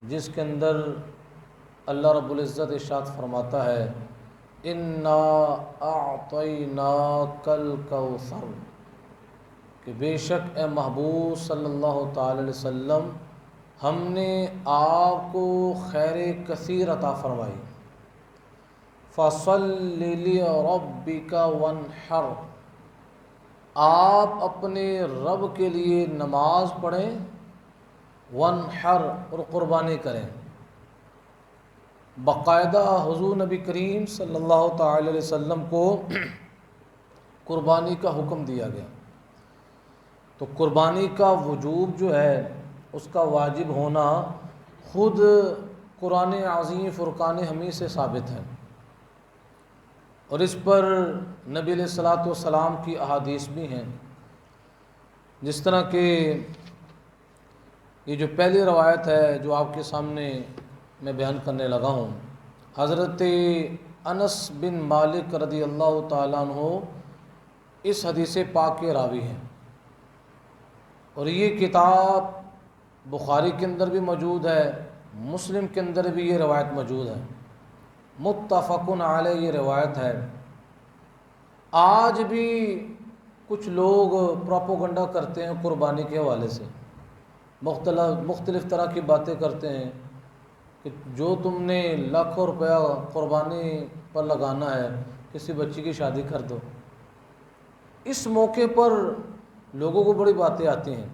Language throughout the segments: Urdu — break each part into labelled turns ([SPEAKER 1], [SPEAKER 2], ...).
[SPEAKER 1] جس کے اندر اللہ رب العزت ارشاد فرماتا ہے انا اعطیناک الکوثر، کہ بے شک اے محبوب صلی اللہ تعالی علیہ وسلم ہم نے آپ کو خیر کثیر عطا فرمائی۔ فصل لربک وانحر، آپ اپنے رب کے لیے نماز پڑھیں، وانحر اور قربانی کریں۔ باقاعدہ حضور نبی کریم صلی اللہ تعالی علیہ وسلم کو قربانی کا حکم دیا گیا، تو قربانی کا وجوب جو ہے اس کا واجب ہونا خود قرآن عظیم فرقان حمید سے ثابت ہے، اور اس پر نبی علیہ الصلوۃ والسلام کی احادیث بھی ہیں۔ جس طرح کہ یہ جو پہلی روایت ہے جو آپ کے سامنے میں بیان کرنے لگا ہوں، حضرت انس بن مالک رضی اللہ تعالیٰ عنہ اس حدیث پاک کے راوی ہیں، اور یہ کتاب بخاری کے اندر بھی موجود ہے، مسلم کے اندر بھی یہ روایت موجود ہے، متفق علیہ یہ روایت ہے۔ آج بھی کچھ لوگ پروپیگنڈا کرتے ہیں قربانی کے حوالے سے، مختلف طرح کی باتیں کرتے ہیں کہ جو تم نے لاکھوں روپیہ قربانی پر لگانا ہے کسی بچی کی شادی کر دو۔ اس موقع پر لوگوں کو بڑی باتیں آتی ہیں،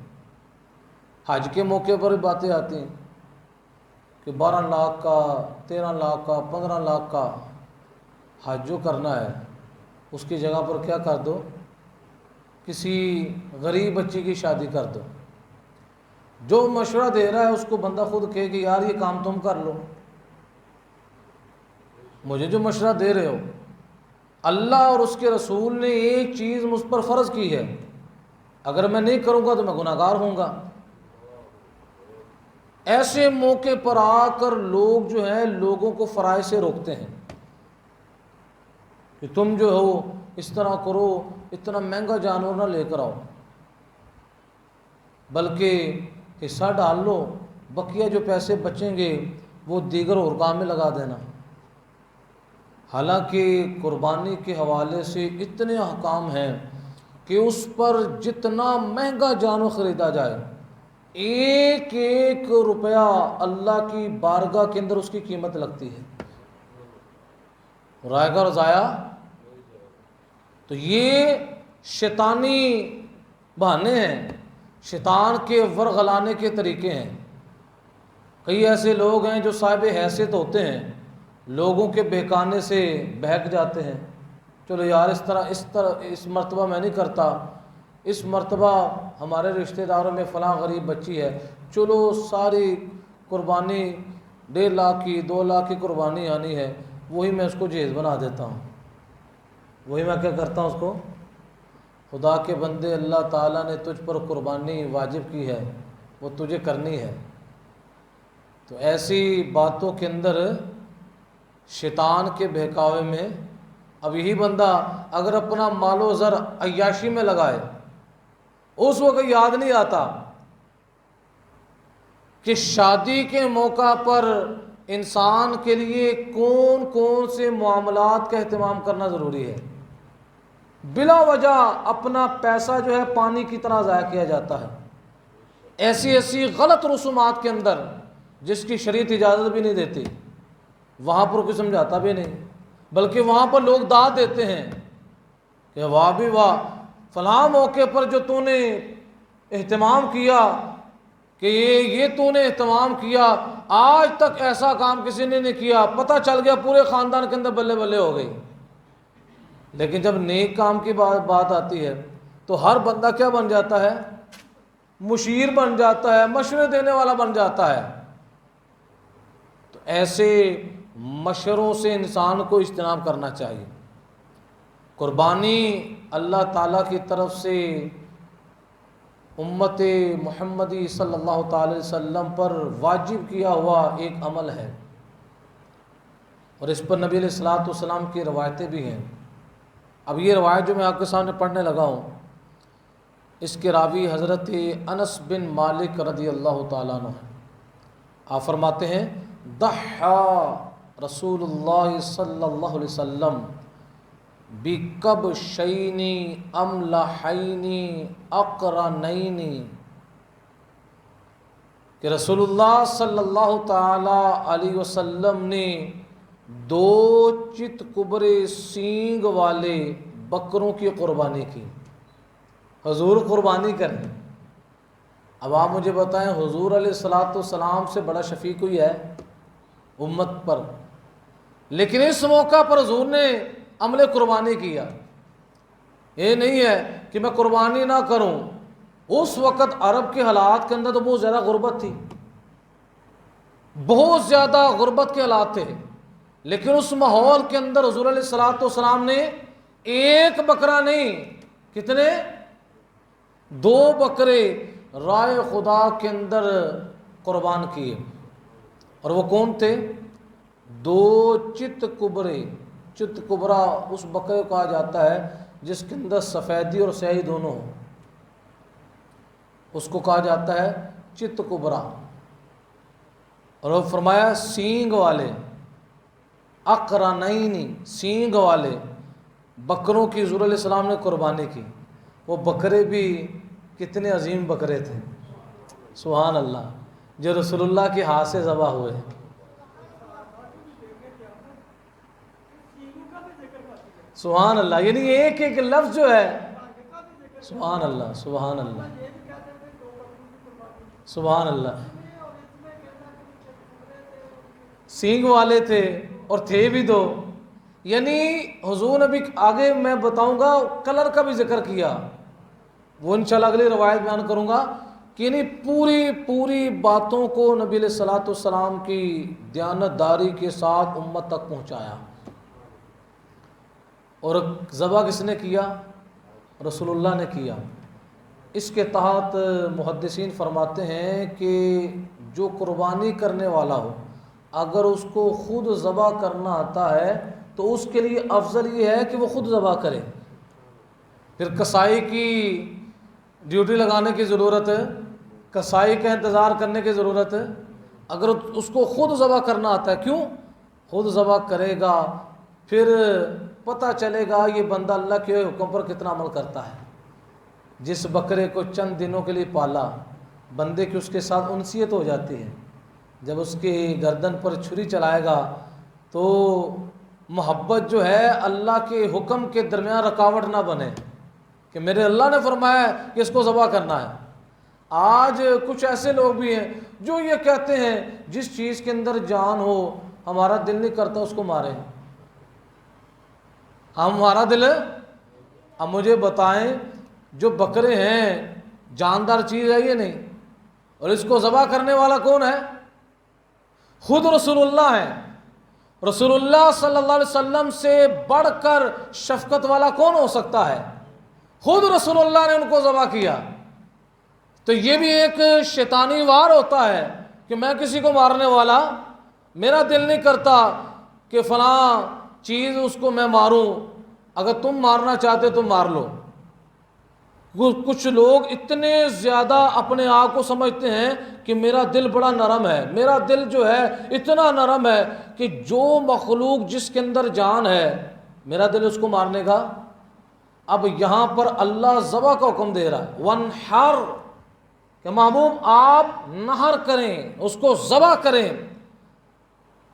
[SPEAKER 1] حج کے موقع پر بھی باتیں آتی ہیں کہ 12 لاکھ کا، 13 لاکھ کا، 15 لاکھ کا حج جو کرنا ہے اس کی جگہ پر کیا کر دو، کسی غریب بچی کی شادی کر دو۔ جو مشورہ دے رہا ہے اس کو بندہ خود کہے کہ یار یہ کام تم کر لو، مجھے جو مشورہ دے رہے ہو، اللہ اور اس کے رسول نے ایک چیز مجھ پر فرض کی ہے، اگر میں نہیں کروں گا تو میں گناہ گار ہوں گا۔ ایسے موقع پر آ کر لوگ جو ہیں لوگوں کو فرائض سے روکتے ہیں کہ تم جو ہو اس طرح کرو، اتنا مہنگا جانور نہ لے کر آؤ، بلکہ حصہ ڈال لو، بقیہ جو پیسے بچیں گے وہ دیگر اور کام میں لگا دینا۔ حالانکہ قربانی کے حوالے سے اتنے احکام ہیں کہ اس پر جتنا مہنگا جانور خریدا جائے، ایک ایک روپیہ اللہ کی بارگاہ کے اندر اس کی قیمت لگتی ہے، رائے گا ضائع۔ تو یہ شیطانی بہانے ہیں، شیطان کے ورغلانے کے طریقے ہیں۔ کئی ایسے لوگ ہیں جو صاحب حیثیت ہوتے ہیں، لوگوں کے بہکانے سے بہک جاتے ہیں، چلو یار اس مرتبہ میں نہیں کرتا، اس مرتبہ ہمارے رشتہ داروں میں فلاں غریب بچی ہے، چلو ساری قربانی 1.5 لاکھ کی 2 لاکھ کی قربانی آنی ہے، وہی میں اس کو جہیز بنا دیتا ہوں، وہی میں کیا کرتا ہوں اس کو۔ خدا کے بندے، اللہ تعالیٰ نے تجھ پر قربانی واجب کی ہے، وہ تجھے کرنی ہے۔ تو ایسی باتوں کے اندر شیطان کے بہکاوے میں اب یہی بندہ اگر اپنا مال و زر عیاشی میں لگائے، اس وقت یاد نہیں آتا کہ شادی کے موقع پر انسان کے لیے کون کون سے معاملات کا اہتمام کرنا ضروری ہے۔ بلا وجہ اپنا پیسہ جو ہے پانی کی طرح ضائع کیا جاتا ہے، ایسی غلط رسومات کے اندر جس کی شریعت اجازت بھی نہیں دیتی، وہاں پر کوئی سمجھاتا بھی نہیں، بلکہ وہاں پر لوگ داد دیتے ہیں کہ واہ بھی واہ، فلاں موقع پر جو تو نے اہتمام کیا، کہ یہ تو نے اہتمام کیا، آج تک ایسا کام کسی نے نہیں کیا، پتہ چل گیا پورے خاندان کے اندر بلے بلے ہو گئی۔ لیکن جب نیک کام کی بات آتی ہے تو ہر بندہ کیا بن جاتا ہے، مشیر بن جاتا ہے، مشورے دینے والا بن جاتا ہے۔ تو ایسے مشوروں سے انسان کو اجتناب کرنا چاہیے۔ قربانی اللہ تعالیٰ کی طرف سے امت محمدی صلی اللہ تعالی علیہ وسلم پر واجب کیا ہوا ایک عمل ہے، اور اس پر نبی علیہ الصلوۃ والسلام کی روایتیں بھی ہیں۔ اب یہ روایت جو میں آپ کے سامنے پڑھنے لگا ہوں، اس کے راوی حضرت انس بن مالک رضی اللہ تعالیٰ عنہ ہیں۔ آپ فرماتے ہیں ضحى رسول اللہ صلی اللہ علیہ وسلم بکبشین املحین اقرنین، کہ رسول اللہ صلی اللہ تعالی علیہ وسلم نے 2 چت کبرے سینگ والے بکروں کی قربانی کی۔ حضور قربانی کریں۔ اب آپ مجھے بتائیں، حضور علیہ الصلوۃ والسلام سے بڑا شفیع کوئی ہے امت پر؟ لیکن اس موقع پر حضور نے عمل قربانی کیا۔ یہ نہیں ہے کہ میں قربانی نہ کروں۔ اس وقت عرب کے حالات کے اندر تو بہت زیادہ غربت تھی، بہت زیادہ غربت کے حالات تھے، لیکن اس ماحول کے اندر حضور علیہ الصلوۃ والسلام نے ایک بکرا نہیں، کتنے؟ 2 بکرے رائے خدا کے اندر قربان کیے۔ اور وہ کون تھے؟ 2 چت کبرے۔ چت کبرا اس بکرے کو کہا جاتا ہے جس کے اندر سفیدی اور سیاہی دونوں ہوں، اس کو کہا جاتا ہے چت کبرا۔ اور وہ فرمایا سینگ والے، اقرنین، سینگ والے بکروں کی حضور علیہ السلام نے قربانی کی۔ وہ بکرے بھی کتنے عظیم بکرے تھے، سبحان اللہ، جو رسول اللہ کے ہاتھ سے ذبح ہوئے۔ سبحان اللہ، یعنی ایک ایک لفظ جو ہے، سبحان اللہ سبحان اللہ سبحان اللہ، سینگ والے تھے اور تھے بھی 2۔ یعنی حضور نے بھی آگے میں بتاؤں گا کلر کا بھی ذکر کیا، وہ انشاءاللہ اگلی روایت بیان کروں گا، کہ یعنی پوری باتوں کو نبی علیہ الصلوۃ والسلام کی دیانتداری کے ساتھ امت تک پہنچایا۔ اور ذبح کس نے کیا؟ رسول اللہ نے کیا۔ اس کے تحت محدثین فرماتے ہیں کہ جو قربانی کرنے والا ہو، اگر اس کو خود ذبح کرنا آتا ہے تو اس کے لیے افضل یہ ہے کہ وہ خود ذبح کرے، پھر کسائی کی ڈیوٹی لگانے کی ضرورت ہے، کسائی کا انتظار کرنے کی ضرورت ہے۔ اگر اس کو خود ذبح کرنا آتا ہے، کیوں؟ خود ذبح کرے گا، پھر پتہ چلے گا یہ بندہ اللہ کے حکم پر کتنا عمل کرتا ہے۔ جس بکرے کو چند دنوں کے لیے پالا، بندے کی اس کے ساتھ انسیت ہو جاتی ہے، جب اس کی گردن پر چھری چلائے گا تو محبت جو ہے اللہ کے حکم کے درمیان رکاوٹ نہ بنے، کہ میرے اللہ نے فرمایا ہے کہ اس کو ذبح کرنا ہے۔ آج کچھ ایسے لوگ بھی ہیں جو یہ کہتے ہیں جس چیز کے اندر جان ہو ہمارا دل نہیں کرتا اس کو ماریں، ہمارا دل۔ اب مجھے بتائیں، جو بکرے ہیں جاندار چیز ہے یہ نہیں، اور اس کو ذبح کرنے والا کون ہے؟ خود رسول اللہ ہے۔ رسول اللہ صلی اللہ علیہ وسلم سے بڑھ کر شفقت والا کون ہو سکتا ہے؟ خود رسول اللہ نے ان کو ذبح کیا۔ تو یہ بھی ایک شیطانی وار ہوتا ہے کہ میں کسی کو مارنے والا، میرا دل نہیں کرتا کہ فلاں چیز اس کو میں ماروں، اگر تم مارنا چاہتے تو مار لو۔ کچھ لوگ اتنے زیادہ اپنے آپ کو سمجھتے ہیں کہ میرا دل بڑا نرم ہے، میرا دل جو ہے اتنا نرم ہے کہ جو مخلوق جس کے اندر جان ہے میرا دل اس کو مارنے کا۔ اب یہاں پر اللہ ذبح کا حکم دے رہا ہے، وَانْحَرْ، کہ محبوب آپ نہر کریں، اس کو ذبح کریں۔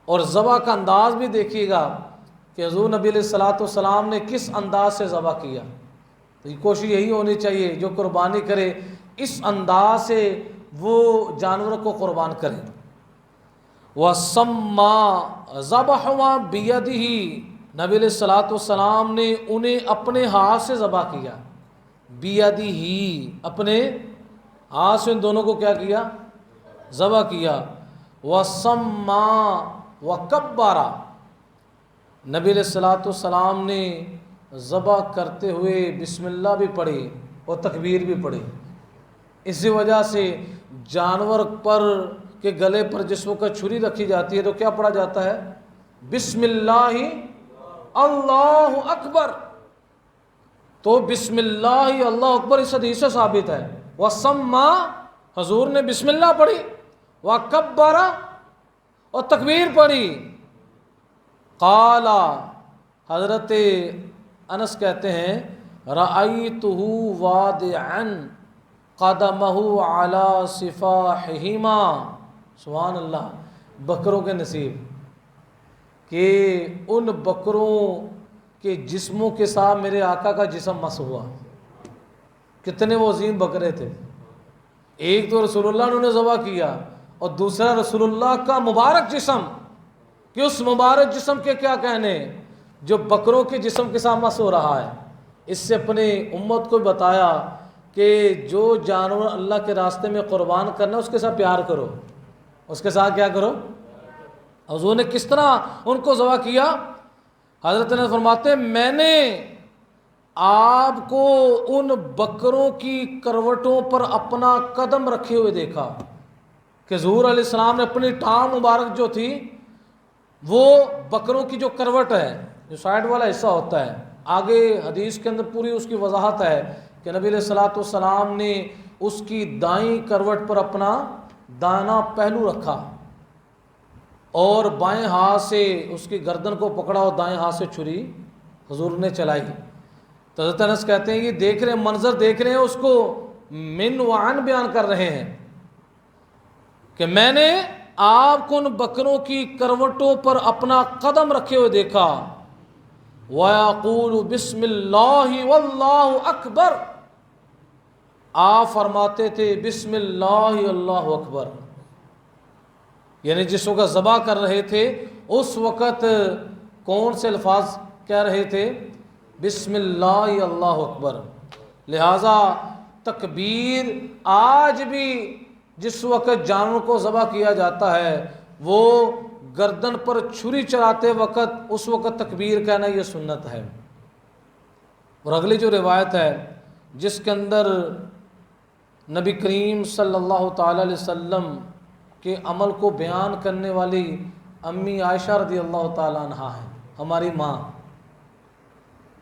[SPEAKER 1] اور ذبح کا انداز بھی دیکھیے گا کہ حضور نبی علیہ الصلوۃ والسلام نے کس انداز سے ذبح کیا۔ تو کوشش یہی ہونی چاہیے جو قربانی کرے اس انداز سے وہ جانور کو قربان کرے۔ وَسَمَّا ذَبَحُهَا بِيَدِهِ، نبی علیہ الصلوۃ والسلام نے انہیں اپنے ہاتھ سے ذبح کیا، بِيَدِهِ، اپنے ہاتھ سے ان دونوں کو کیا کیا؟ ذبح کیا۔ وَسَمَّا وَكَبَّرَ، نبی علیہ الصلوۃ والسلام نے ذبح کرتے ہوئے بسم اللہ بھی پڑھی اور تکبیر بھی پڑھی۔ اسی وجہ سے جانور پر کے گلے پر جس وقت چھری رکھی جاتی ہے تو کیا پڑھا جاتا ہے؟ بسم اللہ اللہ اکبر۔ تو بسم اللہ اللہ اکبر اس حدیث سے ثابت ہے۔ وَسَمَّا، حضور نے بسم اللہ پڑھی وکبر اور تکبیر پڑھی. قال حضرت انس کہتے ہیں رأیتہ وادعا قدمہ علی صفاحہما. سبحان اللہ. بکروں کے نصیب کہ ان بکروں کے جسموں کے ساتھ میرے آقا کا جسم مس ہوا. کتنے وہ عظیم بکرے تھے. ایک تو رسول اللہ نے ذبح کیا اور دوسرا رسول اللہ کا مبارک جسم کہ اس مبارک جسم کے کیا کہنے جو بکروں کے جسم کے ساتھ مس ہو رہا ہے. اس سے اپنے امت کو بتایا کہ جو جانور اللہ کے راستے میں قربان کرنا اس کے ساتھ پیار کرو, اس کے ساتھ کیا کرو. حضور نے کس طرح ان کو ذبح کیا؟ حضرت نے فرماتے ہیں میں نے آپ کو ان بکروں کی کروٹوں پر اپنا قدم رکھے ہوئے دیکھا کہ حضور علیہ السلام نے اپنی ٹانگ مبارک جو تھی وہ بکروں کی جو کروٹ ہے, جو سائڈ والا حصہ ہوتا ہے, آگے حدیث کے اندر پوری اس کی وضاحت ہے کہ نبی علیہ السلام نے اس کی دائیں کروٹ پر اپنا دانا پہلو رکھا اور بائیں ہاتھ سے اس کی گردن کو پکڑا اور دائیں ہاتھ سے چھری حضور نے چلائی. تو حضرت انس کہتے ہیں یہ دیکھ رہے ہیں, منظر دیکھ رہے ہیں, اس کو من وعن بیان کر رہے ہیں کہ میں نے آپ کو ان بکروں کی کروٹوں پر اپنا قدم رکھے ہوئے دیکھا. وَيَقُولُ بِسْمِ اللَّهِ وَاللَّهُ أَكْبَرُ. آپ فرماتے تھے بسم اللہ اللہ اکبر. یعنی جس وقت ذبح کر رہے تھے اس وقت کون سے الفاظ کہہ رہے تھے؟ بسم اللہ اللہ اکبر. لہٰذا تکبیر آج بھی جس وقت جانور کو ذبح کیا جاتا ہے وہ گردن پر چھری چلاتے وقت اس وقت تکبیر کہنا یہ سنت ہے. اور اگلی جو روایت ہے جس کے اندر نبی کریم صلی اللہ تعالی علیہ وسلم کے عمل کو بیان کرنے والی امی عائشہ رضی اللہ تعالی عنہا ہیں, ہماری ماں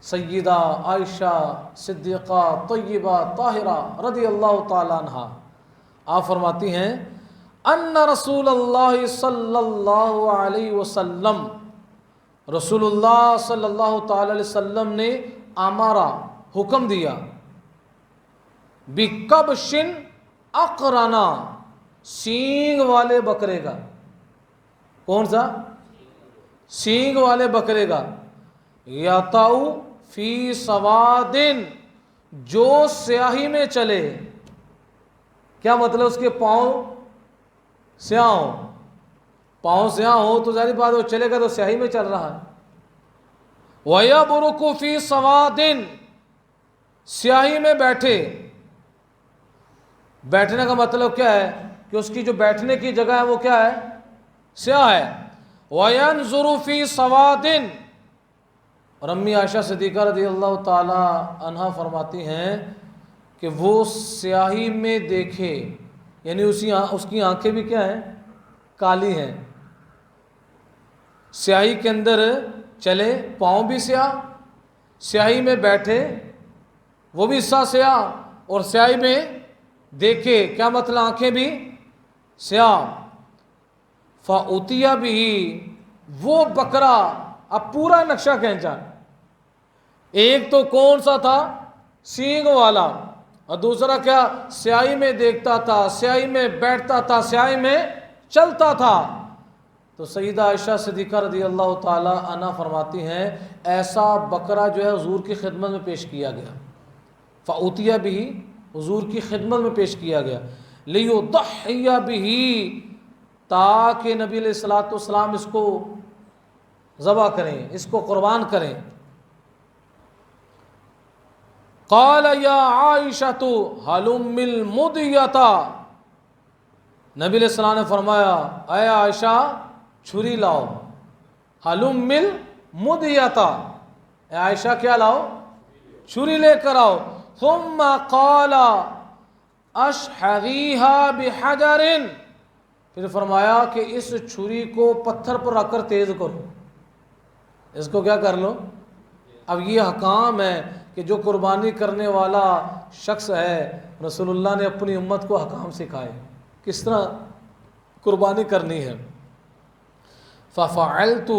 [SPEAKER 1] سیدہ عائشہ صدیقہ طیبہ طاہرہ رضی اللہ تعالی عنہا. آپ فرماتی ہیں ان رسول اللہ صلی اللہ علیہ وسلم, رسول اللہ صلی اللہ تعالی علیہ وسلم نے امارا حکم دیا بِكَبْشٍ اقرنا, سینگ والے بکرے کا. کون سا؟ سینگ والے بکرے کا. یَطَعُ فِي سَوَادٍ, جو سیاہی میں چلے. کیا مطلب اس کے پاؤں سیاہ ہوں؟ پاؤں سیاہ ہوں تو ظاہر بات وہ چلے گا تو سیاہی میں چل رہا ہے. وَيَبْرُكُ فِي سَوَادٍ, سیاہی میں بیٹھے. بیٹھنے کا مطلب کیا ہے کہ اس کی جو بیٹھنے کی جگہ ہے وہ کیا ہے؟ سیاہ ہے. وَيَنْظُرُ فِي سَوَادٍ, اور امی عائشہ صدیقہ رضی اللہ تعالی عنہا فرماتی ہیں کہ وہ سیاہی میں دیکھے, یعنی اس کی آنکھیں بھی کیا ہیں؟ کالی ہیں. سیاہی کے اندر چلے, پاؤں بھی سیاہ, سیاہی میں بیٹھے وہ بھی حصہ سیاہ, اور سیاہی میں دیکھے کیا مطلب آنکھیں بھی سیاہ. فَأُتِيَ بِهِ, وہ بکرا. اب پورا نقشہ کھینچا. ایک تو کون سا تھا؟ سینگ والا, اور دوسرا کیا؟ سیاہی میں دیکھتا تھا, سیاہی میں بیٹھتا تھا, سیاہی میں چلتا تھا. تو سیدہ عائشہ صدیقہ رضی اللہ تعالی عنہ فرماتی ہیں ایسا بکرا جو ہے حضور کی خدمت میں پیش کیا گیا. فَأُتِيَ بِهِ, حضور کی خدمت میں پیش کیا گیا. لِيُضَحِّيَ بِهِ, تاکہ نبی علیہ السلام اس کو ذبح کریں, اس کو قربان کریں. قال یا عائشہ حلم المدیۃ, نبی علیہ السلام نے فرمایا اے عائشہ چھری لاؤ. حلم المدیۃ, اے عائشہ کیا لاؤ؟ چھری لے کر آؤ. ثم قال اشحذیھا بحجر, پھر فرمایا کہ اس چھری کو پتھر پر رکھ کر تیز کرو. اس کو کیا کر لو؟ اب یہ حکام ہے کہ جو قربانی کرنے والا شخص ہے رسول اللہ نے اپنی امت کو حکام سکھائے. کس طرح؟ قربانی کرنی ہے۔ ففعلت،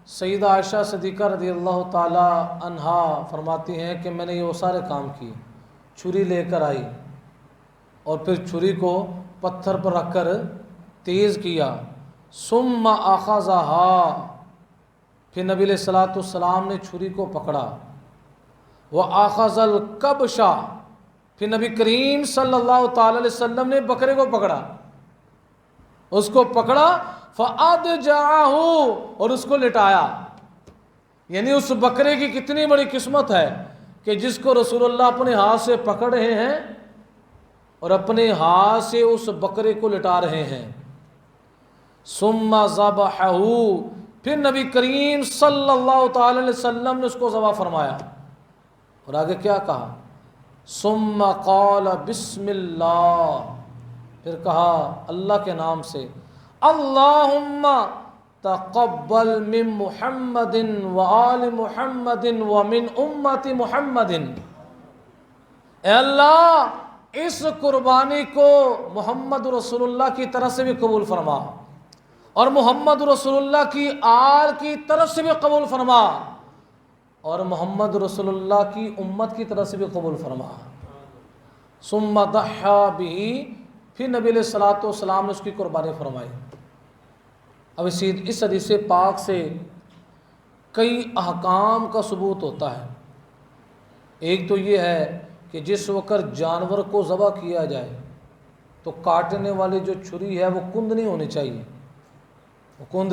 [SPEAKER 1] سیدہ عائشہ صدیقہ رضی اللہ تعالی عنہا فرماتی ہیں کہ میں نے یہ وہ سارے کام کیے، چھری لے کر آئی اور پھر چھری کو پتھر پر رکھ کر تیز کیا، ثم اخذها، پھر نبی علیہ الصلوۃ والسلام نے چھری کو پکڑا، وَأَخَذَ الْكَبْشَ، پھر نبی کریم صلی اللہ تعالی علیہ وسلم نے بکرے کو پکڑا، اس کو پکڑا، فَأَدْجَعَهُ، اور اس کو لٹایا۔ یعنی اس بکرے کی کتنی بڑی قسمت ہے کہ جس کو رسول اللہ اپنے ہاتھ سے پکڑ رہے ہیں اور اپنے ہاتھ سے اس بکرے کو لٹا رہے ہیں۔ ثُمَّ ذَبَحَهُ، پھر نبی کریم صلی اللہ تعالی علیہ وسلم نے اس کو ذبح فرمایا، اور آگے کیا کہا؟ ثم قال بسم اللہ، پھر کہا اللہ کے نام سے، اللہم تقبل من محمد وآل محمد ومن امت محمد، اے اللہ اس قربانی کو محمد رسول اللہ کی طرف سے بھی قبول فرما اور محمد رسول اللہ کی آل کی طرف سے بھی قبول فرما اور محمد رسول اللہ کی امت کی طرف سے بھی قبول فرما۔ ثم ضحى به، پھر نبی علیہ الصلوۃ والسلام نے اس کی قربانی فرمائی۔ اب اس حدیث پاک سے کئی احکام کا ثبوت ہوتا ہے۔ ایک تو یہ ہے کہ جس وقت جانور کو ذبح کیا جائے تو کاٹنے والی جو چھری ہے وہ کند نہیں ہونی چاہیے، وہ کند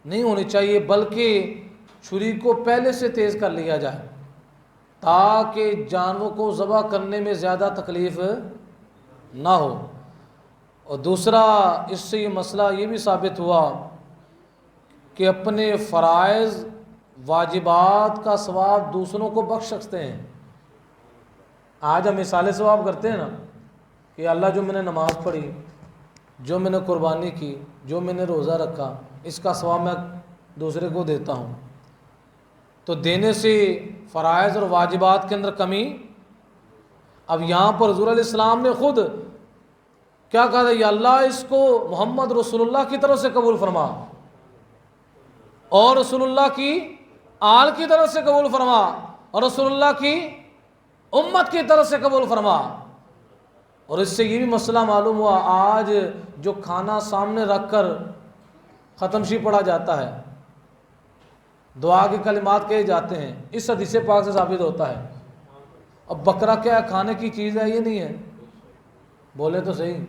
[SPEAKER 1] نہیں ہونی چاہیے، بلکہ چھری کو پہلے سے تیز کر لیا جائے تاکہ جانور کو ذبح کرنے میں زیادہ تکلیف نہ ہو۔ اور دوسرا اس سے یہ مسئلہ یہ بھی ثابت ہوا کہ اپنے فرائض واجبات کا ثواب دوسروں کو بخش سکتے ہیں۔ آج ہم مثال ثواب کرتے ہیں نا کہ اللہ جو میں نے نماز پڑھی، جو میں نے قربانی کی، جو میں نے روزہ رکھا، اس کا ثواب میں دوسرے کو دیتا ہوں، تو دینے سے فرائض اور واجبات کے اندر کمی۔ اب یہاں پر حضور علیہ السلام نے خود کیا کہا تھا؟ یا اللہ اس کو محمد رسول اللہ کی طرف سے قبول فرما اور رسول اللہ کی آل کی طرف سے قبول فرما اور رسول اللہ کی امت کی طرف سے قبول فرما۔ اور اس سے یہ بھی مسئلہ معلوم ہوا، آج جو کھانا سامنے رکھ کر ختم شی پڑھا جاتا ہے، دعا کے کلمات کہے جاتے ہیں، اس حدیث پاک سے ثابت ہوتا ہے۔ اب بکرا کیا کھانے کی چیز ہے؟ یہ نہیں ہے، بولے تو صحیح،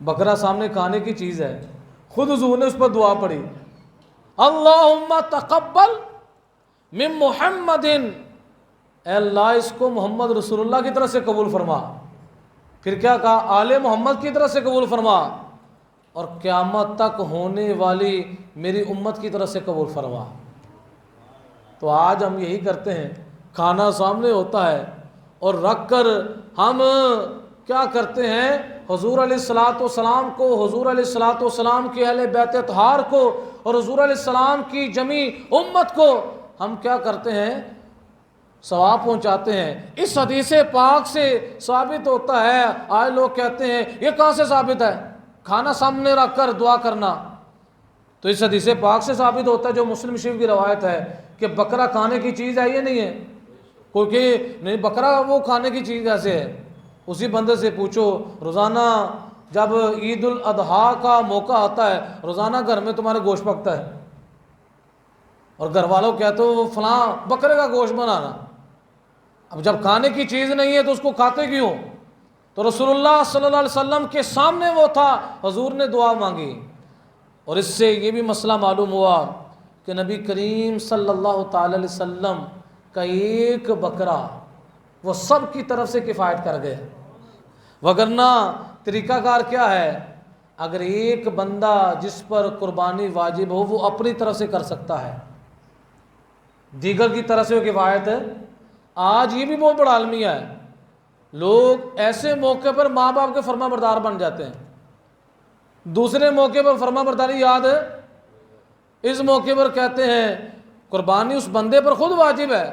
[SPEAKER 1] بکرا سامنے کھانے کی چیز ہے۔ خود حضور نے اس پر دعا پڑھی، اللہم تقبل من محمد، اے اللہ اس کو محمد رسول اللہ کی طرف سے قبول فرما، پھر کیا کہا؟ آل محمد کی طرف سے قبول فرما اور قیامت تک ہونے والی میری امت کی طرف سے قبول فرما۔ تو آج ہم یہی کرتے ہیں، کھانا سامنے ہوتا ہے اور رکھ کر ہم کیا کرتے ہیں؟ حضور علیہ الصلوۃ والسلام کو، حضور علیہ الصلوۃ والسلام کی اہل بیت اطہار کو اور حضور علیہ السلام کی جمی امت کو ہم کیا کرتے ہیں؟ ثواب پہنچاتے ہیں۔ اس حدیث پاک سے ثابت ہوتا ہے۔ آج لوگ کہتے ہیں یہ کہاں سے ثابت ہے کھانا سامنے رکھ کر دعا کرنا؟ تو اس حدیث پاک سے ثابت ہوتا ہے جو مسلم شریف کی روایت ہے کہ بکرا کھانے کی چیز ہے، یہ نہیں ہے کوئی کہ نہیں بکرا وہ کھانے کی چیز ایسے ہے۔ اسی بندے سے پوچھو، روزانہ جب عید الاضحیٰ کا موقع آتا ہے روزانہ گھر میں تمہارے گوشت پکتا ہے اور گھر والوں کہتے ہو وہ فلاں بکرے کا گوشت بنانا، اب جب کھانے کی چیز نہیں ہے تو اس کو کھاتے کیوں؟ تو رسول اللہ صلی اللہ علیہ وسلم کے سامنے وہ تھا، حضور نے دعا مانگی۔ اور اس سے یہ بھی مسئلہ معلوم ہوا کہ نبی کریم صلی اللہ تعالی علیہ وسلم کا ایک بکرا وہ سب کی طرف سے کفایت کر گئے، وگرنہ طریقہ کار کیا ہے؟ اگر ایک بندہ جس پر قربانی واجب ہو وہ اپنی طرف سے کر سکتا ہے، دیگر کی طرف سے وہ کفایت ہے۔ آج یہ بھی بہت بڑا المیہ ہے، لوگ ایسے موقع پر ماں باپ کے فرما بردار بن جاتے ہیں، دوسرے موقع پر فرما برداری یاد ہے، اس موقع پر کہتے ہیں قربانی اس بندے پر خود واجب ہے،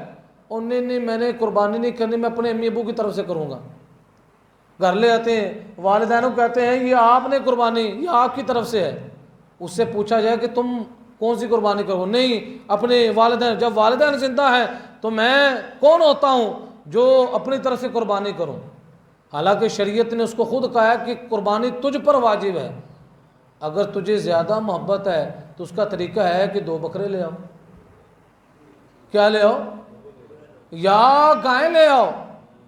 [SPEAKER 1] اور نہیں میں نے قربانی نہیں کرنی، میں اپنے امی ابو کی طرف سے کروں گا۔ گھر لے آتے ہیں، والدین کو کہتے ہیں یہ آپ نے قربانی، یہ آپ کی طرف سے ہے، اس سے پوچھا جائے کہ تم کون سی قربانی کرو؟ نہیں، اپنے والدین، جب والدین زندہ ہیں تو میں کون ہوتا ہوں جو اپنی طرف سے قربانی کروں؟ حالانکہ شریعت نے اس کو خود کہا ہے کہ قربانی تجھ پر واجب ہے، اگر تجھے زیادہ محبت ہے تو اس کا طریقہ ہے کہ 2 بکرے لے آؤ، کیا لے آؤ؟ یا گائے لے آؤ،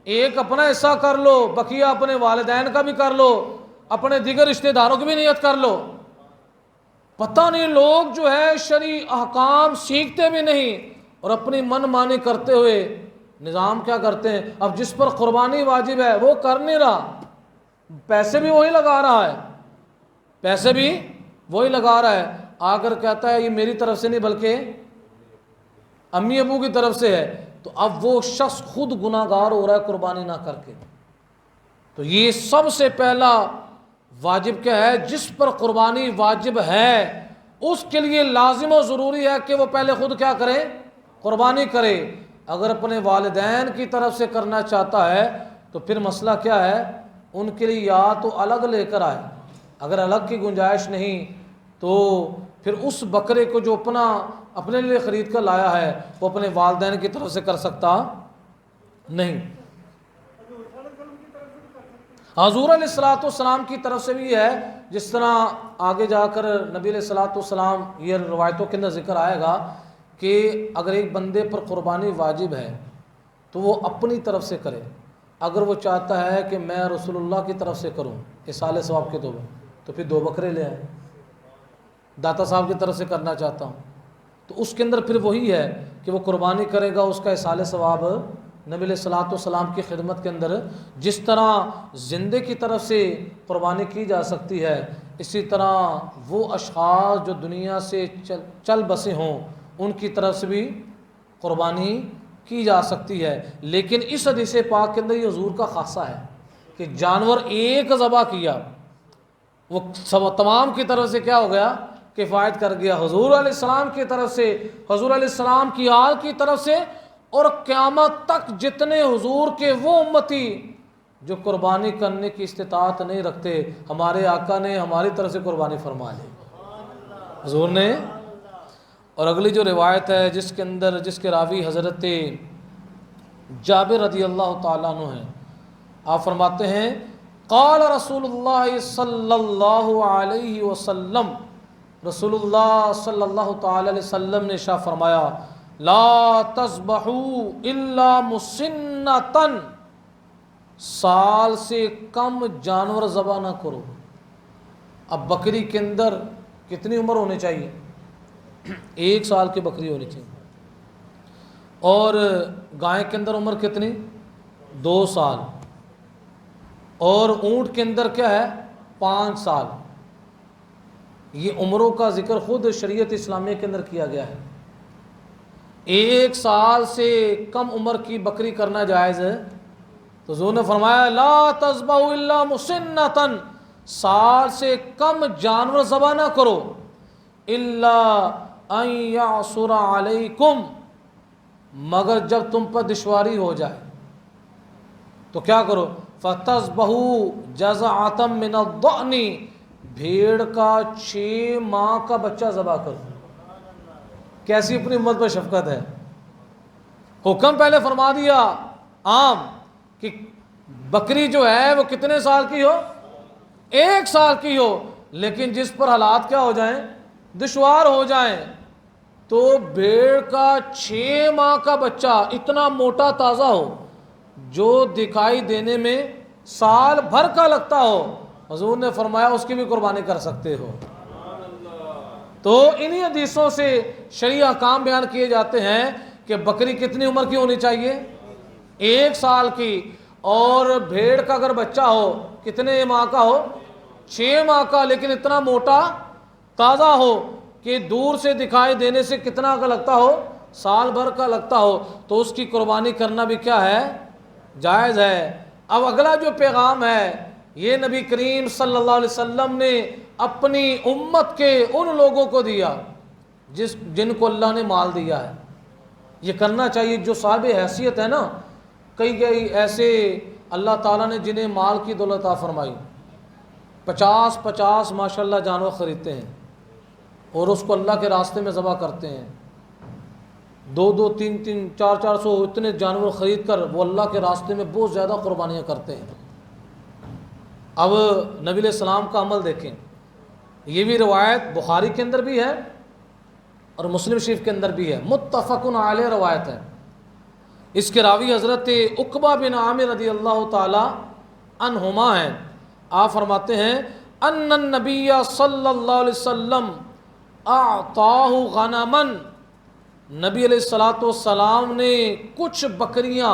[SPEAKER 1] ایک اپنا حصہ کر لو، بقیہ اپنے والدین کا بھی کر لو، اپنے دیگر رشتہ داروں کی بھی نیت کر لو۔ پتہ نہیں لوگ جو ہے شرعی احکام سیکھتے بھی نہیں اور اپنی من مانی کرتے ہوئے نظام کیا کرتے ہیں، اب جس پر قربانی واجب ہے وہ کر نہیں رہا، پیسے بھی وہی لگا رہا ہے، پیسے بھی وہی لگا رہا ہے، آ کر کہتا ہے یہ میری طرف سے نہیں بلکہ امی ابو کی طرف سے ہے، تو اب وہ شخص خود گناہ گار ہو رہا ہے قربانی نہ کر کے۔ تو یہ سب سے پہلا واجب کیا ہے، جس پر قربانی واجب ہے اس کے لیے لازم و ضروری ہے کہ وہ پہلے خود کیا کرے، قربانی کرے۔ اگر اپنے والدین کی طرف سے کرنا چاہتا ہے تو پھر مسئلہ کیا ہے، ان کے لیے یا تو الگ لے کر آئے، اگر الگ کی گنجائش نہیں تو پھر اس بکرے کو جو اپنے لیے خرید کر لایا ہے وہ اپنے والدین کی طرف سے کر سکتا نہیں۔ حضور علیہ الصلوۃ والسلام کی طرف سے بھی ہے، جس طرح آگے جا کر نبی علیہ الصلوۃ والسلام یہ روایتوں کے اندر ذکر آئے گا کہ اگر ایک بندے پر قربانی واجب ہے تو وہ اپنی طرف سے کرے، اگر وہ چاہتا ہے کہ میں رسول اللہ کی طرف سے کروں اصالہ ثواب کے طور پر تو پھر 2 بکرے لے آئے، داتا صاحب کی طرف سے کرنا چاہتا ہوں تو اس کے اندر پھر وہی ہے کہ وہ قربانی کرے گا، اس کا اصالہ ثواب نبی علیہ الصلوۃ والسلام کی خدمت کے اندر جس طرح زندے کی طرف سے قربانی کی جا سکتی ہے، اسی طرح وہ اشخاص جو دنیا سے چل بسے ہوں ان کی طرف سے بھی قربانی کی جا سکتی ہے۔ لیکن اس حدیث پاک کے اندر یہ حضور کا خاصہ ہے کہ جانور ایک ذبح کیا وہ تمام کی طرف سے کیا ہو گیا، کفایت کر گیا، حضور علیہ السلام کی طرف سے، حضور علیہ السلام کی آل کی طرف سے، اور قیامت تک جتنے حضور کے وہ امتی جو قربانی کرنے کی استطاعت نہیں رکھتے، ہمارے آقا نے ہماری طرف سے قربانی فرما لی حضور نے۔ اور اگلی جو روایت ہے جس کے راوی حضرت جابر رضی اللہ تعالیٰ عنہ ہیں، آپ فرماتے ہیں قال رسول اللہ صلی اللہ علیہ وسلم، رسول اللہ صلی اللہ تعالی علیہ وسلم نے ارشاد فرمایا لا تذبحوا الا مسنۃ، سال سے کم جانور ذبح نہ کرو۔ اب بکری کے اندر کتنی عمر ہونی چاہیے؟ 1 سال کی بکری ہونی چاہیے، اور گائے کے اندر عمر کتنی؟ 2 سال، اور اونٹ کے اندر کیا ہے 5 سال۔ یہ عمروں کا ذکر خود شریعت اسلامیہ کے اندر کیا گیا ہے۔ 1 سال سے کم عمر کی بکری کرنا جائز ہے، تو حضور نے فرمایا لا تذبحوا الا مسنۃ، سال سے کم جانور ذبح نہ کرو، الا ان یعصر علیکم، مگر جب تم پر دشواری ہو جائے تو کیا کرو، فَتَذْبَحُوا جَزْعَةً مِّنَ الضَّأْنِ، بھیڑ کا 6 ماہ کا بچہ ذبح کرو۔ کیسی اپنی امت پر شفقت ہے، حکم پہلے فرما دیا عام کہ بکری جو ہے وہ کتنے سال کی ہو، 1 سال کی ہو، لیکن جس پر حالات کیا ہو جائیں، دشوار ہو جائیں، تو بھیڑ کا 6 ماہ کا بچہ اتنا موٹا تازہ ہو جو دکھائی دینے میں سال بھر کا لگتا ہو، حضور نے فرمایا اس کی بھی قربانی کر سکتے ہو۔ تو انہی حدیثوں سے شرعی احکام بیان کیے جاتے ہیں کہ بکری کتنی عمر کی ہونی چاہیے، 1 سال کی، اور بھیڑ کا اگر بچہ ہو کتنے ماہ کا ہو، 6 ماہ کا، لیکن اتنا موٹا تازہ ہو کہ دور سے دکھائی دینے سے کتنا کا لگتا ہو، سال بھر کا لگتا ہو، تو اس کی قربانی کرنا بھی کیا ہے، جائز ہے۔ اب اگلا جو پیغام ہے یہ نبی کریم صلی اللہ علیہ وسلم نے اپنی امت کے ان لوگوں کو دیا جن کو اللہ نے مال دیا ہے۔ یہ کرنا چاہیے جو صاحب حیثیت ہے نا، کئی ایسے اللہ تعالیٰ نے جنہیں مال کی دولت عطا فرمائی، 50 ماشاءاللہ جانور خریدتے ہیں اور اس کو اللہ کے راستے میں ذبح کرتے ہیں، 2 3 400 اتنے جانور خرید کر وہ اللہ کے راستے میں بہت زیادہ قربانیاں کرتے ہیں۔ اب نبی علیہ السلام کا عمل دیکھیں، یہ بھی روایت بخاری کے اندر بھی ہے اور مسلم شریف کے اندر بھی ہے، متفق علیہ روایت ہے۔ اس کے راوی حضرت عقبہ بن عامر رضی اللہ تعالی عنہما ہیں۔ آپ فرماتے ہیں ان النبی صلی اللہ علیہ وسلم اعطاہ غنما، نبی علیہ الصلوۃ والسلام نے کچھ بکریاں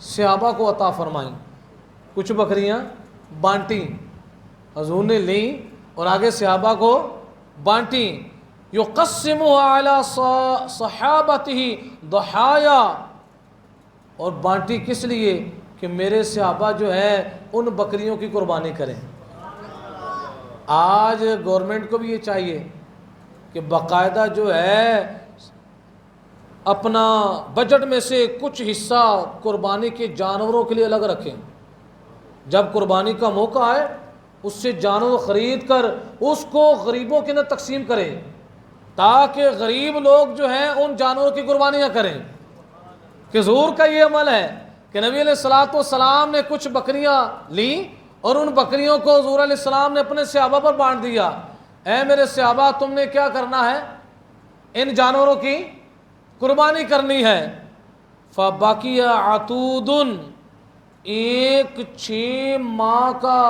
[SPEAKER 1] صحابہ کو عطا فرمائیں، کچھ بکریاں بانٹیں، حضور نے لیں اور آگے صحابہ کو بانٹیں، یقسمها علی صحابتہ ضحایا، اور بانٹی کس لیے کہ میرے صحابہ جو ہے ان بکریوں کی قربانی کریں۔ آج گورنمنٹ کو بھی یہ چاہیے کہ باقاعدہ جو ہے اپنا بجٹ میں سے کچھ حصہ قربانی کے جانوروں کے لیے الگ رکھیں، جب قربانی کا موقع آئے اس سے جانور خرید کر اس کو غریبوں کے اندر تقسیم کریں، تاکہ غریب لوگ جو ہیں ان جانوروں کی قربانیاں کریں۔ کہ حضور کا یہ عمل ہے کہ نبی علیہ الصلوۃ والسلام نے کچھ بکریاں لیں اور ان بکریوں کو حضور علیہ السلام نے اپنے صحابہ پر بانٹ دیا، اے میرے صحابہ تم نے کیا کرنا ہے، ان جانوروں کی قربانی کرنی ہے۔ فبقی عتود، ایک 6 ماہ کا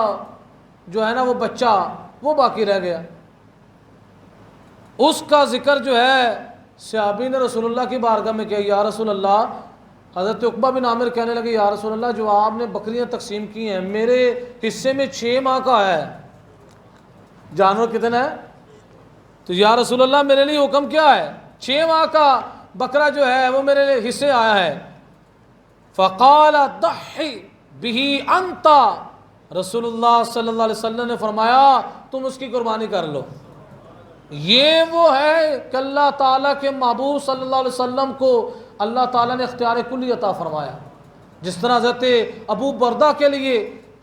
[SPEAKER 1] جو ہے نا وہ بچہ وہ باقی رہ گیا، اس کا ذکر جو ہے صحابی نے رسول اللہ کی بارگاہ میں کیا، یا رسول اللہ، حضرت عقبہ بن عامر کہنے لگے یا رسول اللہ جو آپ نے بکریاں تقسیم کی ہیں میرے حصے میں 6 ماہ کا ہے، جانور کتنا ہے؟ تو یا رسول اللہ میرے لیے حکم کیا ہے، 6 ماہ کا بکرا جو ہے وہ میرے لیے حصے آیا ہے۔ فقال ضحی بہ انت، رسول اللہ صلی اللہ علیہ وسلم نے فرمایا تم اس کی قربانی کر لو۔ یہ وہ ہے کہ اللہ تعالیٰ کے محبوب صلی اللہ علیہ وسلم کو اللہ تعالیٰ نے اختیار کلی عطا فرمایا، جس طرح حضرت ابو بردہ کے لیے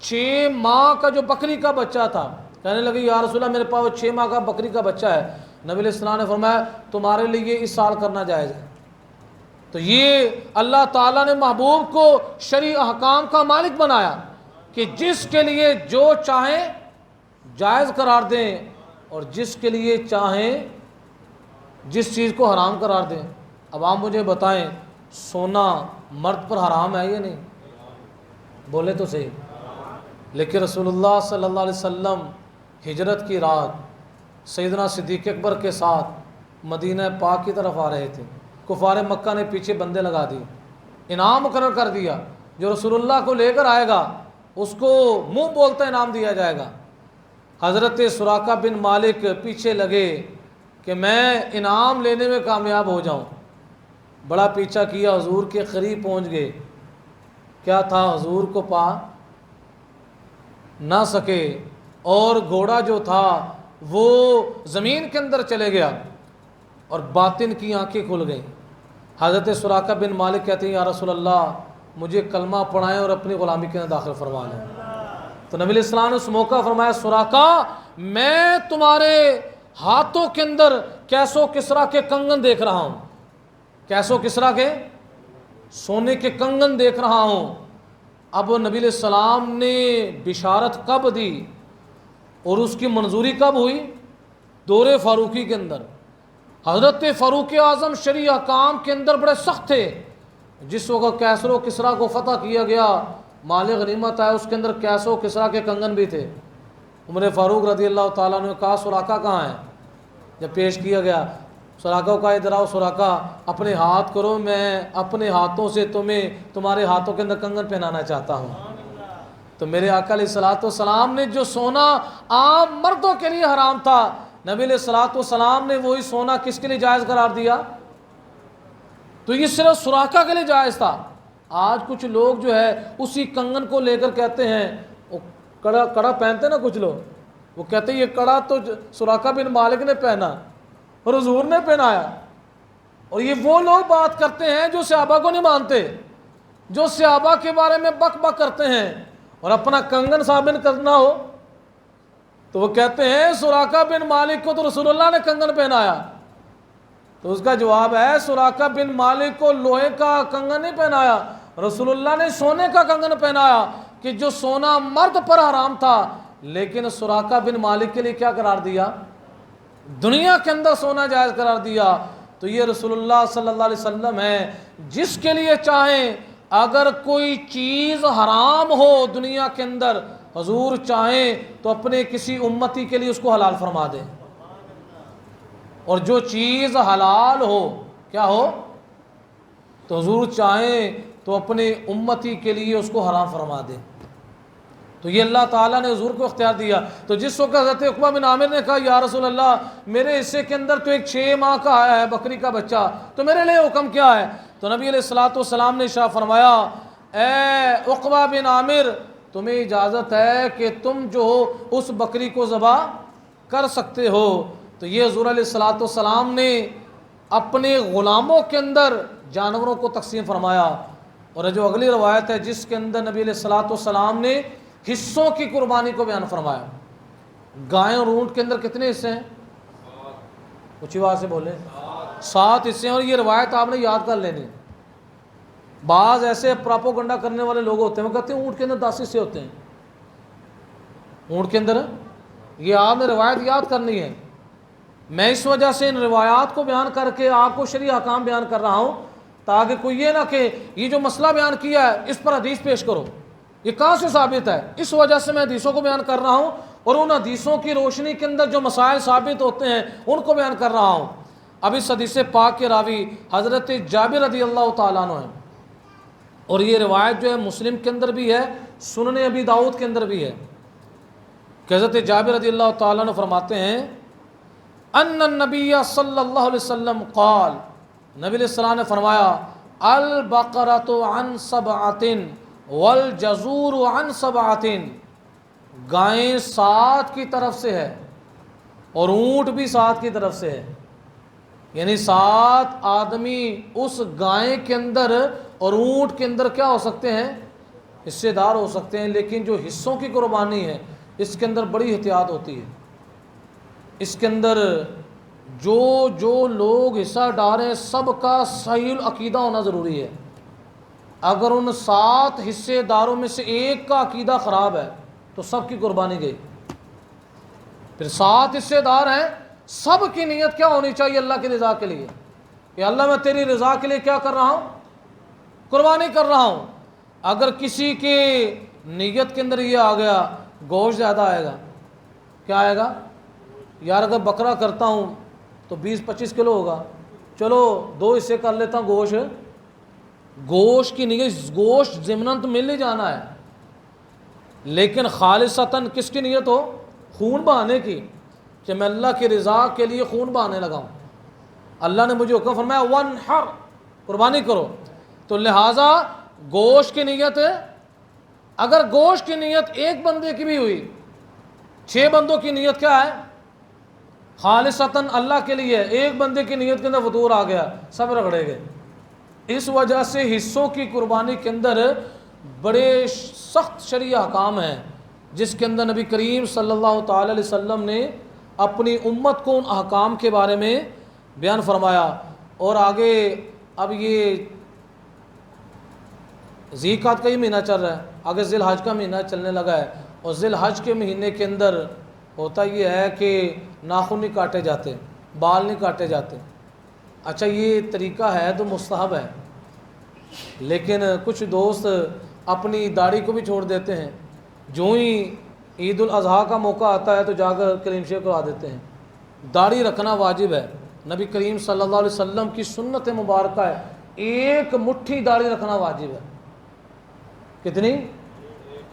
[SPEAKER 1] 6 ماہ کا جو بکری کا بچہ تھا، کہنے لگے یا رسول اللہ میرے پاس 6 ماہ کا بکری کا بچہ ہے، نبی علیہ السلام نے فرمایا تمہارے لیے اس سال کرنا جائز ہے۔ تو یہ اللہ تعالیٰ نے محبوب کو شرعی احکام کا مالک بنایا کہ جس کے لیے جو چاہیں جائز قرار دیں اور جس کے لیے چاہیں جس چیز کو حرام قرار دیں۔ اب آپ مجھے بتائیں سونا مرد پر حرام ہے یا نہیں؟ بولے تو صحیح۔ لیکن رسول اللہ صلی اللہ علیہ وسلم ہجرت کی رات سیدنا صدیق اکبر کے ساتھ مدینہ پاک کی طرف آ رہے تھے، کفار مکہ نے پیچھے بندے لگا دیے، انعام مقرر کر دیا، جو رسول اللہ کو لے کر آئے گا اس کو منہ بولتا انعام دیا جائے گا۔ حضرت سراقہ بن مالک پیچھے لگے کہ میں انعام لینے میں کامیاب ہو جاؤں، بڑا پیچھا کیا، حضور کے قریب پہنچ گئے، کیا تھا حضور کو پا نہ سکے اور گھوڑا جو تھا وہ زمین کے اندر چلے گیا اور باطن کی آنکھیں کھل گئیں۔ حضرت سراقہ بن مالک کہتے ہیں یا رسول اللہ مجھے کلمہ پڑھائیں اور اپنی غلامی کے اندر داخل فرما لیں۔ تو نبی علیہ السلام نے اس موقع فرمایا سراقہ میں تمہارے ہاتھوں کے اندر کیسو کسرا کے کنگن دیکھ رہا ہوں، کیسو کسرا کے سونے کے کنگن دیکھ رہا ہوں۔ اب نبی علیہ السلام نے بشارت کب دی اور اس کی منظوری کب ہوئی؟ دور فاروقی کے اندر۔ حضرت فاروق اعظم شرعی احکام کے اندر بڑے سخت تھے۔ جس وقت کیسر و کسرا کو فتح کیا گیا، مال غنیمت آیا، اس کے اندر کیسر و کسرا کے کنگن بھی تھے۔ عمر فاروق رضی اللہ تعالیٰ نے کہا سراقہ کہاں ہے؟ جب پیش کیا گیا سراقہ کو کہا ادھر آؤ سراقہ اپنے ہاتھ کرو، میں اپنے ہاتھوں سے تمہیں تمہارے ہاتھوں کے اندر کنگن پہنانا چاہتا ہوں۔ تو میرے آقا علیہ الصلوۃ والسلام نے جو سونا عام مردوں کے لیے حرام تھا، نبی علیہ الصلوۃ والسلام نے وہی سونا کس کے لیے جائز قرار دیا؟ تو یہ صرف سراقہ کے لیے جائز تھا۔ آج کچھ لوگ جو ہے اسی کنگن کو لے کر کہتے ہیں، وہ کڑا پہنتے نا کچھ لوگ، وہ کہتے ہیں یہ کڑا تو سراقہ بن مالک نے پہنا اور حضور نے پہنایا، اور یہ وہ لوگ بات کرتے ہیں جو صحابہ کو نہیں مانتے۔ جو صحابہ کے بارے میں بک بک کرتے ہیں اور اپنا کنگن ثابت کرنا ہو تو وہ کہتے ہیں سراقہ بن مالک کو تو رسول اللہ نے کنگن پہنایا، تو اس کا جواب ہے سراقہ بن مالک کو لوہے کا کنگن نہیں پہنایا، رسول اللہ نے سونے کا کنگن پہنایا، کہ جو سونا مرد پر حرام تھا لیکن سراقہ بن مالک کے لیے کیا قرار دیا؟ دنیا کے اندر سونا جائز قرار دیا۔ تو یہ رسول اللہ صلی اللہ علیہ وسلم ہے جس کے لیے چاہیں اگر کوئی چیز حرام ہو دنیا کے اندر، حضور چاہیں تو اپنے کسی امتی کے لیے اس کو حلال فرما دیں، اور جو چیز حلال ہو کیا ہو تو حضور چاہیں تو اپنے امتی کے لیے اس کو حرام فرما دیں۔ تو یہ اللہ تعالیٰ نے حضور کو اختیار دیا۔ تو جس وقت حضرت عقبہ بن عامر نے کہا یا رسول اللہ میرے حصے کے اندر تو ایک 6 ماہ کا آیا ہے بکری کا بچہ، تو میرے لیے حکم کیا ہے؟ تو نبی علیہ الصلوۃ والسلام نے ارشاد فرمایا اے عقبہ بن عامر تمہیں اجازت ہے کہ تم جو ہو اس بکری کو ذبح کر سکتے ہو۔ تو یہ حضور علیہ الصلوۃ والسلام نے اپنے غلاموں کے اندر جانوروں کو تقسیم فرمایا۔ اور جو اگلی روایت ہے جس کے اندر نبی علیہ الصلوۃ والسلام نے حصوں کی قربانی کو بیان فرمایا۔ گائے اور اونٹ کے اندر کتنے حصے ہیں؟ کچھ ہی آواز سے بولیں۔ 7 حصے ہیں، اور یہ روایت آپ نے یاد کر لینی۔ بعض ایسے پراپوگنڈا کرنے والے لوگ ہوتے ہیں وہ کہتے ہیں اونٹ کے اندر 10 حصے ہوتے ہیں، اونٹ کے اندر یہ آپ نے روایت یاد کرنی ہے۔ میں اس وجہ سے ان روایات کو بیان کر کے آپ کو شرعی احکام بیان کر رہا ہوں تاکہ کوئی یہ نہ کہ یہ جو مسئلہ بیان کیا ہے اس پر حدیث پیش کرو، یہ کہاں سے ثابت ہے؟ اس وجہ سے میں حدیثوں کو بیان کر رہا ہوں، اور ان حدیثوں کی روشنی کے اندر جو مسائل ثابت ہوتے ہیں ان کو بیان کر رہا ہوں۔ اب اس حدیث پاک کے راوی حضرت جابر رضی اللہ تعالیٰ عنہ ہیں، اور یہ روایت جو ہے مسلم کے اندر بھی ہے، سنن ابی داؤد کے اندر بھی ہے، کہ حضرت جابر رضی اللہ تعالیٰ عنہ فرماتے ہیں ان النبی صلی اللہ علیہ وسلم قال، نبی علیہ السلام نے فرمایا البقرۃ عن 7 والجزور عن 7، گائیں 7 کی طرف سے ہے اور اونٹ بھی 7 کی طرف سے ہے، یعنی 7 آدمی اس گائیں کے اندر اور اونٹ کے اندر کیا ہو سکتے ہیں؟ حصے دار ہو سکتے ہیں۔ لیکن جو حصوں کی قربانی ہے اس کے اندر بڑی احتیاط ہوتی ہے، اس کے اندر جو لوگ حصہ ڈالیں سب کا صحیح عقیدہ ہونا ضروری ہے۔ اگر ان 7 حصے داروں میں سے ایک کا عقیدہ خراب ہے تو سب کی قربانی گئی۔ پھر 7 حصے دار ہیں، سب کی نیت کیا ہونی چاہیے؟ اللہ کی رضا کے لیے، کہ اللہ میں تیری رضا کے لیے کیا کر رہا ہوں؟ قربانی کر رہا ہوں۔ اگر کسی کے نیت کے اندر یہ آ گیا گوشت زیادہ آئے گا، کیا آئے گا؟ یار اگر بکرا کرتا ہوں تو 20-25 کلو ہوگا، چلو 2 حصے کر لیتا ہوں۔ گوشت کی نیت، گوشت ضمناً تو مل ہی جانا ہے، لیکن خالصتاً کس کی نیت ہو؟ خون بہانے کی، کہ میں اللہ کی رضا کے لیے خون بہانے لگا ہوں۔ اللہ نے مجھے حکم فرمایا وانحر، قربانی کرو، تو لہٰذا گوشت کی نیت ہے۔ اگر گوشت کی نیت ایک بندے کی بھی ہوئی، 6 بندوں کی نیت کیا ہے؟ خالصتاً اللہ کے لیے، ایک بندے کی نیت کے اندر فطور آ گیا، سب رگڑے گئے۔ اس وجہ سے حصوں کی قربانی کے اندر بڑے سخت شرعی احکام ہیں، جس کے اندر نبی کریم صلی اللہ تعالی علیہ وسلم نے اپنی امت کو ان احکام کے بارے میں بیان فرمایا۔ اور آگے اب یہ ذی القعدہ کا ہی مہینہ چل رہا ہے، آگے ذی الحج کا مہینہ چلنے لگا ہے، اور ذی الحج کے مہینے کے اندر ہوتا یہ ہے کہ ناخن نہیں کاٹے جاتے، بال نہیں کاٹے جاتے۔ اچھا یہ طریقہ ہے تو مستحب ہے، لیکن کچھ دوست اپنی داڑھی کو بھی چھوڑ دیتے ہیں، جو ہی عید الاضحیٰ کا موقع آتا ہے تو جا کر کلیم شیو کروا دیتے ہیں۔ داڑھی رکھنا واجب ہے، نبی کریم صلی اللہ علیہ وسلم کی سنت مبارکہ ہے، 1 مٹھی داڑھی رکھنا واجب ہے۔ کتنی؟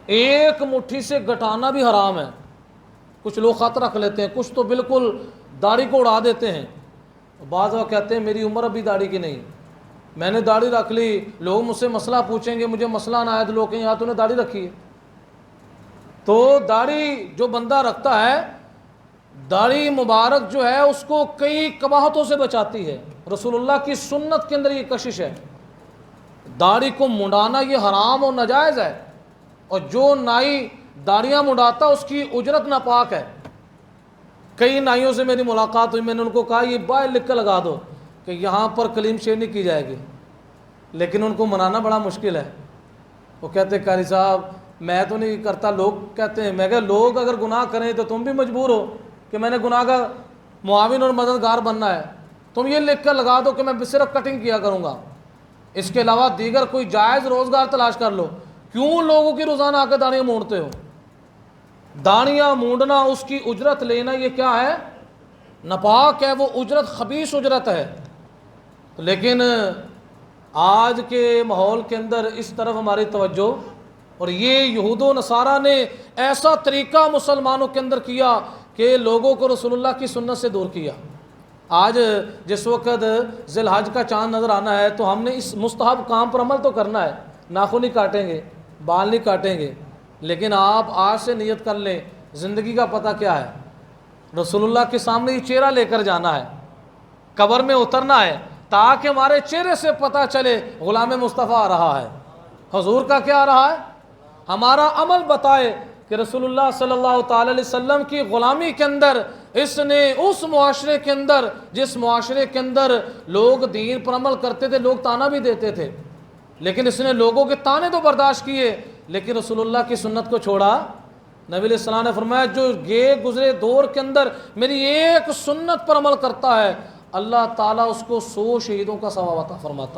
[SPEAKER 1] 1 مٹھی سے گھٹانا بھی حرام ہے۔ کچھ لوگ خط رکھ لیتے ہیں، کچھ تو بالکل داڑھی کو اڑا دیتے ہیں۔ بعض وہ کہتے ہیں میری عمر ابھی داڑھی کی نہیں، میں نے داڑھی رکھ لی، لوگ مجھ سے مسئلہ پوچھیں گے، مجھے مسئلہ نہ آئے تو لوگ کہیں یہاں تو نے داڑھی رکھی ہے۔ تو داڑھی جو بندہ رکھتا ہے، داڑھی مبارک جو ہے اس کو کئی قباحتوں سے بچاتی ہے۔ رسول اللہ کی سنت کے اندر یہ کشش ہے، داڑھی کو منڈانا یہ حرام اور ناجائز ہے، اور جو نائی داڑیاں منڈاتا اس کی اجرت ناپاک ہے۔ کئی نائیوں سے میری ملاقات ہوئی، میں نے ان کو کہا یہ باہر لکھ کر لگا دو کہ یہاں پر کلیم شیرنی کی جائے گی، لیکن ان کو منانا بڑا مشکل ہے۔ وہ کہتے قاری صاحب میں تو نہیں کرتا، لوگ کہتے ہیں۔ میں کہا لوگ اگر گناہ کریں تو تم بھی مجبور ہو کہ میں نے گناہ کا معاون اور مددگار بننا ہے، تم یہ لکھ کر لگا دو کہ میں صرف کٹنگ کیا کروں گا، اس کے علاوہ دیگر کوئی جائز روزگار تلاش کر لو، کیوں لوگوں کی روزانہ آ کے داڑیاں مونڈتے ہو؟ داڑیاں مونڈنا، اس کی اجرت لینا، یہ کیا ہے؟ ناپاک ہے، وہ اجرت خبیث اجرت ہے۔ لیکن آج کے ماحول کے اندر اس طرف ہماری توجہ، اور یہ یہود و نصارہ نے ایسا طریقہ مسلمانوں کے اندر کیا کہ لوگوں کو رسول اللہ کی سنت سے دور کیا۔ آج جس وقت ذی الحج کا چاند نظر آنا ہے تو ہم نے اس مستحب کام پر عمل تو کرنا ہے، ناخن نہیں کاٹیں گے، بال نہیں کاٹیں گے، لیکن آپ آج سے نیت کر لیں، زندگی کا پتہ کیا ہے؟ رسول اللہ کے سامنے یہ چہرہ لے کر جانا ہے، قبر میں اترنا ہے، تاکہ ہمارے چہرے سے پتہ چلے غلام مصطفیٰ آ رہا ہے۔ حضور کا کیا آ رہا ہے؟ ہمارا عمل بتائے کہ رسول اللہ صلی اللہ تعالی علیہ وسلم کی غلامی کے اندر اس نے اس معاشرے کے اندر، جس معاشرے کے اندر لوگ دین پر عمل کرتے تھے، لوگ تانا بھی دیتے تھے، لیکن اس نے لوگوں کے تانے تو برداشت کیے، لیکن رسول اللہ کی سنت کو چھوڑا۔ نبی علیہ السلام نے فرمایا جو یہ گزرے دور کے اندر میری ایک سنت پر عمل کرتا ہے، اللہ تعالیٰ اس کو 100 شہیدوں کا ثواب عطا فرماتا۔